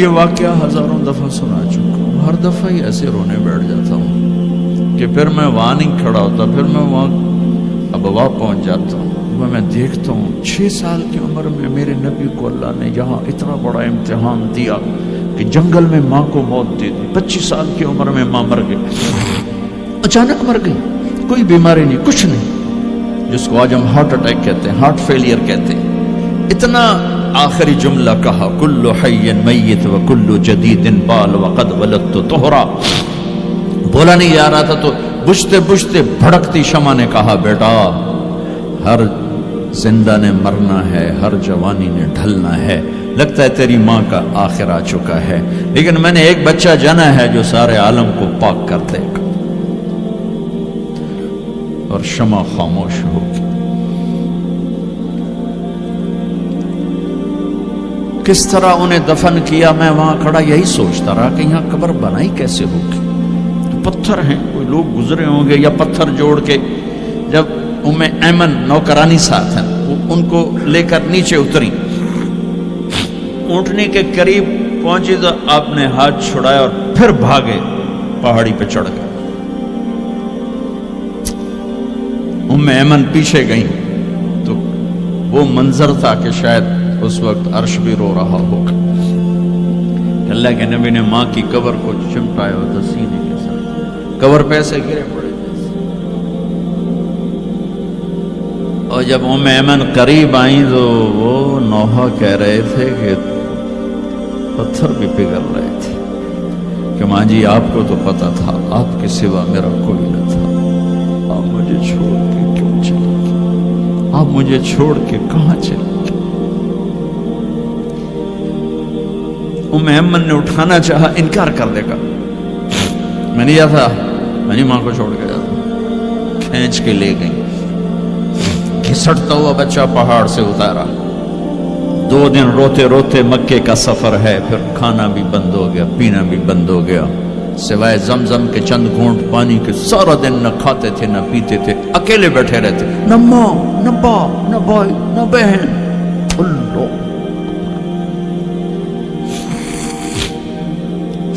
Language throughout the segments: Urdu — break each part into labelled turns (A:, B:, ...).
A: یہ واقعہ ہزاروں دفعہ سنا چکا ہوں، ہر دفعہ ہی ایسے رونے بیٹھ جاتا ہوں کہ پھر میں وہاں نہیں کھڑا ہوتا، پھر میں وہاں ابوا پہنچ جاتا ہوں۔ میں دیکھتا ہوں 6 سال کی عمر میں میرے نبی کو اللہ نے یہاں اتنا بڑا امتحان دیا کہ جنگل میں ماں کو موت دے دی۔ 25 سال کی عمر میں ماں مر گئی، اچانک مر گئی، کوئی بیماری نہیں، کچھ نہیں، جس کو آج ہم ہارٹ اٹیک کہتے ہیں، ہارٹ فیلئر کہتے ہیں۔ اتنا آخری جملہ کہا، کل حی میت و کل جدید بال وقد ولدت طہرا۔ بولا نہیں جا رہا تھا تو بجھتے بجھتے بھڑکتی شمع نے کہا، بیٹا ہر زندہ نے مرنا ہے، ہر جوانی نے ڈھلنا ہے، لگتا ہے تیری ماں کا آخر آ چکا ہے، لیکن میں نے ایک بچہ جنا ہے جو سارے عالم کو پاک کر دے گا۔ اور شمع خاموش ہو گئی۔ کس طرح انہیں دفن کیا، میں وہاں کھڑا یہی سوچتا رہا کہ یہاں قبر بنائی کیسے ہوگی۔ تو پتھر ہیں، کوئی لوگ گزرے ہوں گے یا پتھر جوڑ کے، جب ایمن نوکرانی ساتھ ہیں، ان کو لے کر نیچے اتری، اونٹنی کے قریب پہنچی تو آپ نے ہاتھ چھڑایا اور پھر بھاگے، پہاڑی پہ چڑھ گئے۔ ایمن پیچھے گئیں تو وہ منظر تھا کہ شاید اس وقت عرش بھی رو رہا ہوگا۔ اللہ کے نبی نے ماں کی قبر کو چمٹایا ہوتا سینے کے ساتھ، قبر پہ ایسے گرے پڑے۔ اور جب ایمن قریب آئیں تو وہ نوحہ کہہ رہے تھے کہ پتھر بھی پگھل رہے تھے کہ ماں جی آپ کو تو پتا تھا آپ کے سوا میرا کوئی نہ تھا، آپ مجھے چھوڑ کے کیوں چلے گئے، آپ مجھے چھوڑ کے کہاں چلے گئے۔ ایمن نے اٹھانا چاہا، انکار کر دے گا، میں نہیں جاتا، میں نہیں ماں کو چھوڑ کے جاتا۔ کھینچ کے لے گئی، گھسٹتا ہوا بچہ پہاڑ سے اتارا۔ 2 دن روتے روتے مکے کا سفر ہے، پھر کھانا بھی بند ہو گیا، پینا بھی بند ہو گیا، سوائے زمزم کے چند گھونٹ پانی کے سارا دن نہ کھاتے تھے نہ پیتے تھے، اکیلے بیٹھے رہتے، نہ ماں نہ باپ نہ بھائی نہ بہن۔ اللہ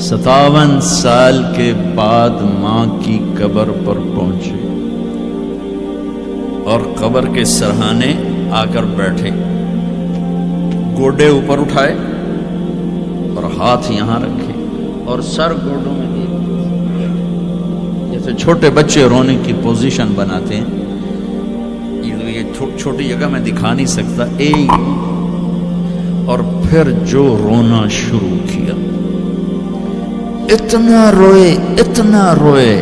A: 57 سال کے بعد ماں کی قبر پر پہنچے اور قبر کے سرہانے آ کر بیٹھے، گوڈے اوپر اٹھائے اور ہاتھ یہاں رکھے اور سر گوڈوں میں دیے، جیسے چھوٹے بچے رونے کی پوزیشن بناتے ہیں۔ یہ چھوٹی جگہ میں دکھا نہیں سکتا، اور پھر جو رونا شروع کیا، اتنا روئے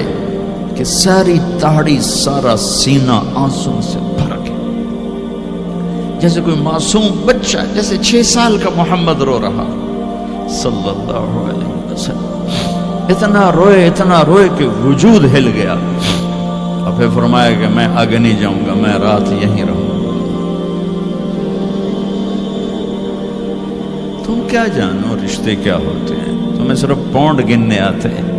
A: کہ ساری داڑھی سارا سینہ آنسوں سے بھر گیا، جیسے کوئی معصوم بچہ، جیسے 6 سال کا محمد رو رہا صلی اللہ علیہ وسلم۔ اتنا روئے کہ وجود ہل گیا، اور پھر فرمایا کہ میں آگے نہیں جاؤں گا، میں رات یہیں رہوں گا۔ تم کیا جانو رشتے کیا ہوتے ہیں، تمہیں صرف پونڈ گننے آتے ہیں۔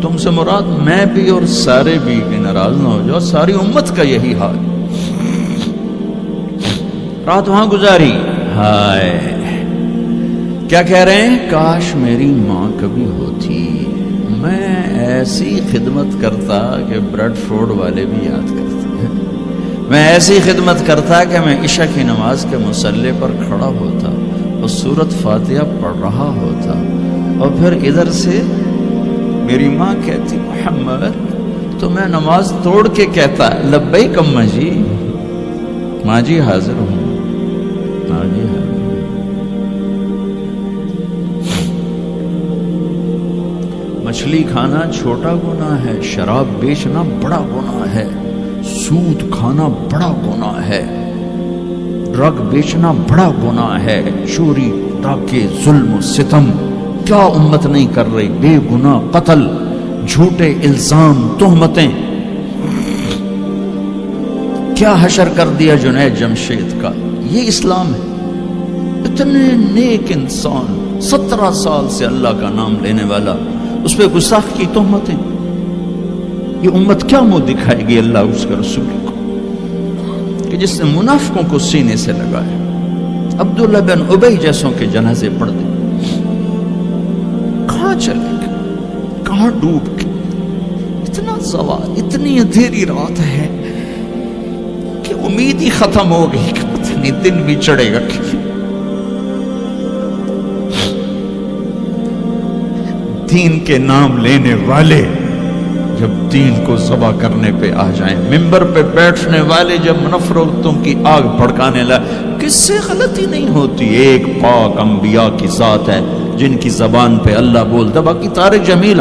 A: تم سے مراد میں بھی اور سارے بھی، کہ ناراض نہ ہو جاؤ، ساری امت کا یہی حال۔ رات وہاں گزاری، ہائے کیا کہہ رہے ہیں، کاش میری ماں کبھی ہوتی، میں ایسی خدمت کرتا کہ بریڈ فورڈ والے بھی یاد کرتے، میں ایسی خدمت کرتا کہ میں عشاء کی نماز کے مصلی پر کھڑا ہوتا اور سورۃ فاتحہ پڑھ رہا ہوتا، اور پھر ادھر سے میری ماں کہتی محمد، تو میں نماز توڑ کے کہتا لبیک اماں جی، ماں جی حاضر ہوں، ماں جی حاضر ہوں۔ مچھلی کھانا چھوٹا گناہ ہے، شراب بیچنا بڑا گناہ ہے، سود کھانا بڑا گناہ ہے، ڈرگ بیچنا بڑا گناہ ہے، چوری ڈاکے ظلم و ستم کیا امت نہیں کر رہی، بے گناہ قتل، جھوٹے الزام تہمتیں، کیا حشر کر دیا جنید جمشید کا۔ یہ اسلام ہے۔ اتنے نیک انسان، 17 سال سے اللہ کا نام لینے والا، اس پہ گستاخ کی تہمتیں، یہ امت کیا منہ دکھائے گی اللہ اس کے رسول کو، کہ جس نے منافقوں کو سینے سے لگایا، عبداللہ بن ابی جیسوں کے جنازے پڑھ دیں. کہاں چلے گئے, کہاں ڈوب گئے. اتنا زوال, اتنی اندھیری رات ہے کہ امید ہی ختم ہو گئی کہ پتہ نہیں دن بھی چڑھے گا. دین کے نام لینے والے جب دین کو ذبح کرنے پہ آ جائیں, ممبر پہ بیٹھنے والے جب نفرتوں کی آگ بھڑکانے لگے, کس سے غلطی نہیں ہوتی. ایک پاک انبیاء کی ذات ہے جن کی زبان پہ اللہ بولتا. باقی طارق جمیل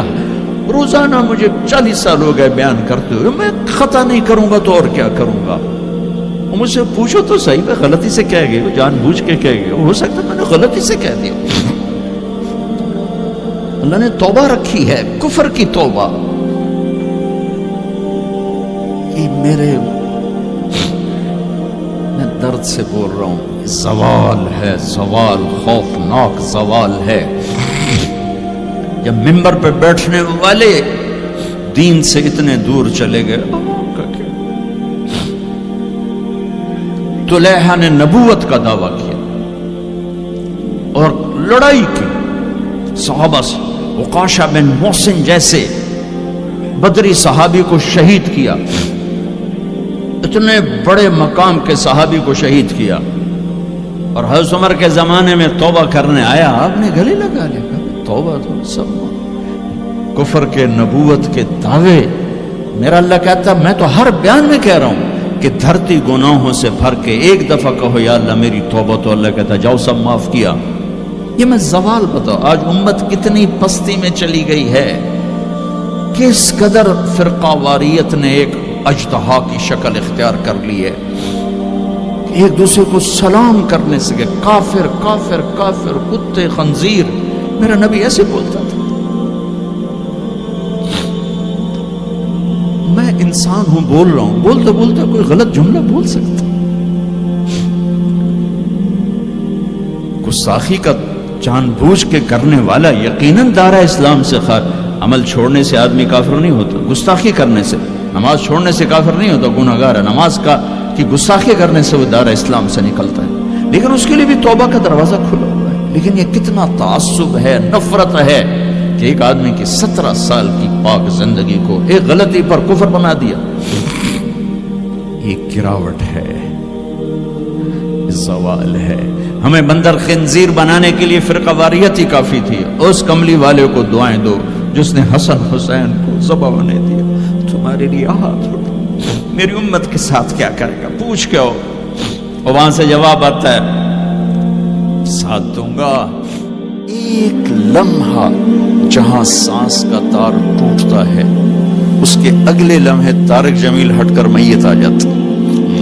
A: روزانہ مجھے 40 سال ہو گئے بیان کرتے ہوئے, میں خطا نہیں کروں گا تو اور کیا کروں گا. مجھ سے پوچھو تو صحیح, میں غلطی سے کہہ گئے, جان بوجھ کے کہہ گئے, ہو سکتا میں نے غلطی سے کہہ دیا. اللہ نے توبہ رکھی ہے, کفر کی توبہ. میں درد سے بول رہا ہوں, زوال ہے, زوال خوفناک زوال ہے. جب ممبر پہ بیٹھنے والے دین سے اتنے دور چلے گئے. طلحہ نے نبوت کا دعویٰ کیا اور لڑائی کی صحابہ سے. عکاشہ بن محسن جیسے بدری صحابی کو شہید کیا, اتنے بڑے مقام کے صحابی کو شہید کیا. اور حضرت عمر کے زمانے میں توبہ کرنے آیا, آپ نے گلے لگا لیا, توبہ تو سب کفر کے نبوت کے دعوے. میرا اللہ کہتا میں تو ہر بیان میں کہہ رہا ہوں کہ دھرتی گناہوں سے بھر کے ایک دفعہ کہو یا اللہ میری توبہ, تو اللہ کہتا جاؤ سب معاف کیا. یہ میں زوال بتاؤ. آج امت کتنی پستی میں چلی گئی ہے, کس قدر فرقہ واریت نے ایک اجتہا کی شکل اختیار کر لی ہے. ایک دوسرے کو سلام کرنے سے کہ کافر کافر کافر, کتے خنزیر. میرا نبی ایسے بولتا تھا. میں انسان ہوں, بول رہا ہوں, بولتے بولتے کوئی غلط جملہ بول سکتا. گستاخی کا جان بوجھ کے کرنے والا یقیناً دارہ اسلام سے عمل چھوڑنے سے آدمی کافر نہیں ہوتا. گستاخی کرنے سے, نماز چھوڑنے سے کافر نہیں ہوتا, گناہ گار ہے. نماز کی گستاخی کرنے سے وہ دارہ اسلام سے نکلتا ہے, لیکن اس کے لیے بھی توبہ کا دروازہ کھلا ہوا ہے. لیکن یہ کتنا تعصب ہے, نفرت ہے کہ ایک آدمی کی 17 سال کی پاک زندگی کو ایک غلطی پر کفر بنا دیا. یہ گراوٹ ہے, زوال ہے. ہمیں بندر خنزیر بنانے کے لیے فرقہ واریت ہی کافی تھی. اس کملی والے کو دعائیں دو جس نے حسن حسین کو ذبح ہونے دیا. تمہارے لیے ہاتھ اٹھا, میری امت کے ساتھ کیا کرے گا, پوچھ کے ہو. اور وہاں سے جواب آتا ہے ساتھ دوں گا. ایک لمحہ جہاں سانس کا تار ٹوٹتا ہے, اس کے اگلے لمحے طارق جمیل ہٹ کر میت آ جاتا,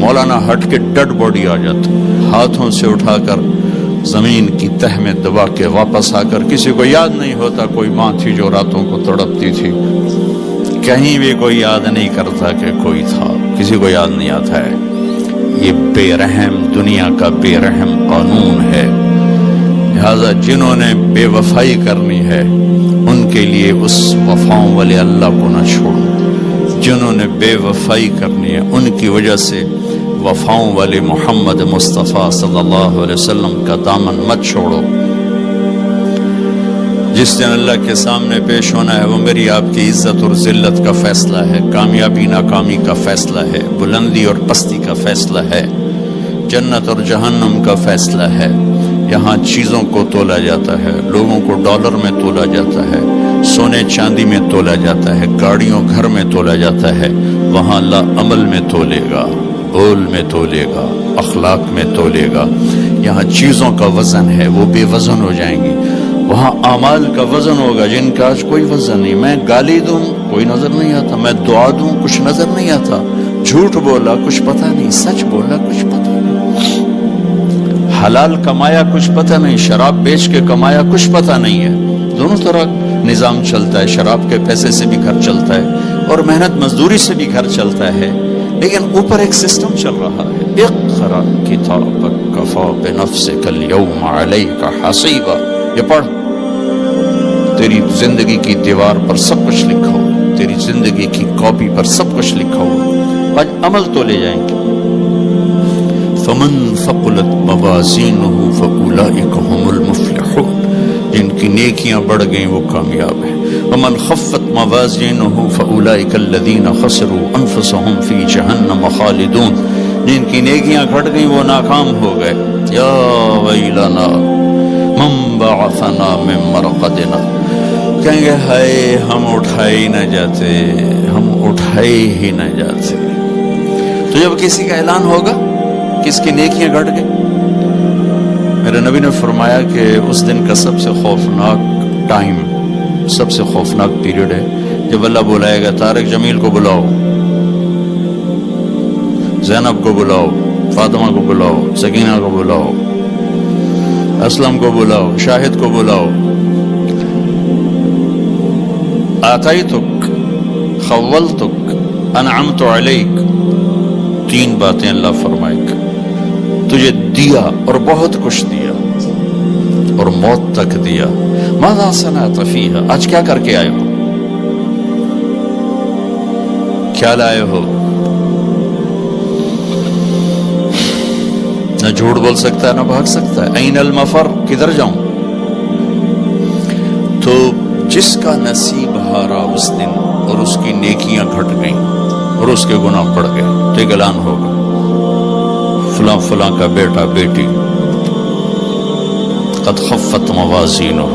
A: مولانا ہٹ کے ڈیڈ باڈی آ جاتا, ہاتھوں سے اٹھا کر زمین کی تہ میں دبا کے واپس آ کر. کسی کو یاد نہیں ہوتا کوئی ماں تھی جو راتوں کو تڑپتی تھی, کہیں بھی کوئی یاد نہیں کرتا کہ کوئی تھا, کسی کو یاد نہیں آتا ہے. یہ بے رحم دنیا کا بے رحم قانون ہے. لہذا جنہوں نے بے وفائی کرنی ہے ان کے لیے اس وفاؤں والے اللہ کو نہ چھوڑو. جنہوں نے بے وفائی کرنی ہے ان کی وجہ سے وفاؤں والے محمد مصطفیٰ صلی اللہ علیہ وسلم کا دامن مت چھوڑو. جس دن اللہ کے سامنے پیش ہونا ہے وہ میری آپ کی عزت اور ذلت کا فیصلہ ہے, کامیابی ناکامی کا فیصلہ ہے, بلندی اور پستی کا فیصلہ ہے, جنت اور جہنم کا فیصلہ ہے. یہاں چیزوں کو تولا جاتا ہے, لوگوں کو ڈالر میں تولا جاتا ہے, سونے چاندی میں تولا جاتا ہے, گاڑیوں گھر میں تولا جاتا ہے. وہاں اللہ عمل میں تولے گا, بول میں تولے گا, اخلاق میں تولے گا. یہاں چیزوں کا وزن ہے وہ بے وزن ہو جائیں گی. وہاں اعمال کا وزن ہوگا جن کا آج کوئی وزن نہیں. میں گالی دوں کوئی نظر نہیں آتا, میں دعا دوں کچھ نظر نہیں آتا, جھوٹ بولا کچھ پتہ نہیں, سچ بولا کچھ پتہ نہیں, حلال کمایا کچھ پتہ نہیں, شراب بیچ کے کمایا کچھ پتہ نہیں ہے. دونوں طرح نظام چلتا ہے, شراب کے پیسے سے بھی گھر چلتا ہے اور محنت مزدوری سے بھی گھر چلتا ہے, لیکن اوپر ایک سسٹم چل رہا ہے. اقرأ کتابک کفی بنفسک اليوم علیک حسیبا. یہ پڑھ, تیری زندگی کی دیوار پر سب کچھ لکھا ہو, تیری زندگی کی کاپی پر سب کچھ لکھا ہو. آج عمل تو لے جائیں گے.
B: فمن ثقلت موازینہ فاولئک هم المفلحون، جن کی نیکیاں بڑھ گئیں وہ کامیاب ہیں۔ ومن خفت موازینہ فاولئک الذین خسروا انفسهم فی جہنم خالدون، جن کی نیکیاں گھٹ گئیں وہ ناکام ہو گئے۔ یا ویلنا من بعثنا من مرقدنا، کہیں گے ہائے ہم اٹھائے ہی نہ جاتے، ہم اٹھائے ہی نہ جاتے۔ تو جب کسی کا اعلان ہوگا کہ اس کی نیکیاں گھٹ گئی، میرے نبی نے فرمایا کہ اس دن کا سب سے خوفناک ٹائم، سب سے خوفناک پیریڈ ہے جب اللہ بلائے گا طارق جمیل کو بلاؤ، زینب کو بلاؤ، فاطمہ کو بلاؤ، سکینہ کو بلاؤ، اسلم کو بلاؤ، شاہد کو بلاؤ، آتیتک، خولتک، انعمت علیک، تین باتیں اللہ فرمائے گا، تجھے دیا اور بہت کچھ دیا اور موت تک دیا۔ ماذا صنعت فیہا، آج کیا کر کے آئے ہو، کیا لائے ہو؟ نہ جھوٹ بول سکتا ہے نہ بھاگ سکتا ہے۔ این المفر، کدھر جاؤں؟ تو جس کا نصیب ہارا اس دن اور اس کی نیکیاں گھٹ گئیں اور اس کے گناہ بڑھ گئے تو ایک اعلان ہوگا، فلاں فلاں کا بیٹا بیٹی قد خفت موازینہ،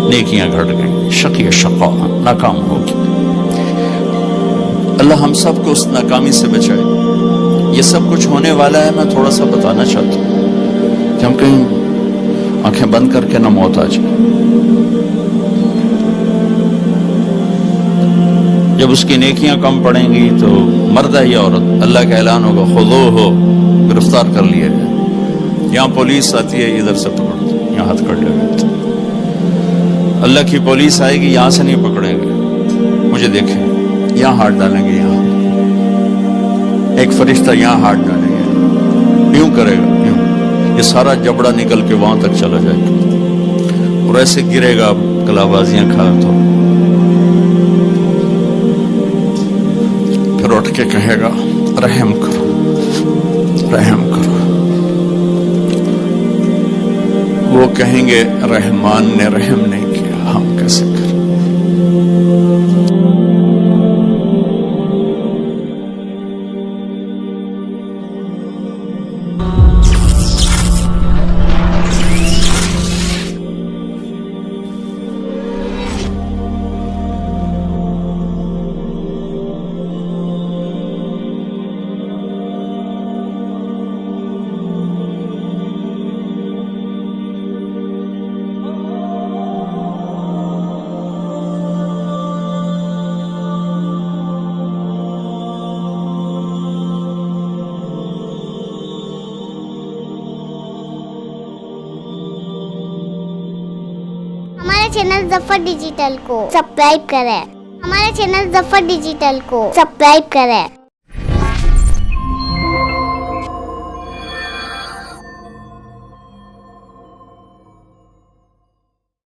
B: نیکیاں گھٹ گئیں، شقی شقا، ناکام ہوگی۔ اللہ ہم سب کو اس ناکامی سے بچائے۔ یہ سب کچھ ہونے والا ہے، میں تھوڑا سا بتانا چاہتا ہوں کہ ہم کہیں آنکھیں بند کر کے نہ موت آ جائے۔ جب اس کی نیکیاں کم پڑیں گی تو مرد ہے یا عورت، اللہ کا اعلان ہوگا خذوہ، گرفتار کر لیا جائے۔ یہاں پولیس آتی ہے، ادھر سے پکڑ دو، یہاں ہاتھ کر لے گا۔ اللہ کی پولیس آئے گی، یہاں سے نہیں پکڑیں گے، مجھے دیکھیں، یہاں ہاتھ ڈالیں گے، یہاں ایک فرشتہ یہاں ہاتھ ڈالیں گے، یوں کرے گا، یوں، یہ سارا جبڑا نکل کے وہاں تک چلا جائے گا اور ایسے گرے گا کلابازیاں کھا تو پھر اٹھ کے کہے گا رحم کرو، رحم کرو۔ وہ کہیں گے رحمان نے رحم نہیں کیا، ہم کیسے کریں؟
C: چینل ظفر ڈیجیٹل کو سبسکرائب کریں، ہمارے چینل ظفر ڈیجیٹل کو سبسکرائب کریں۔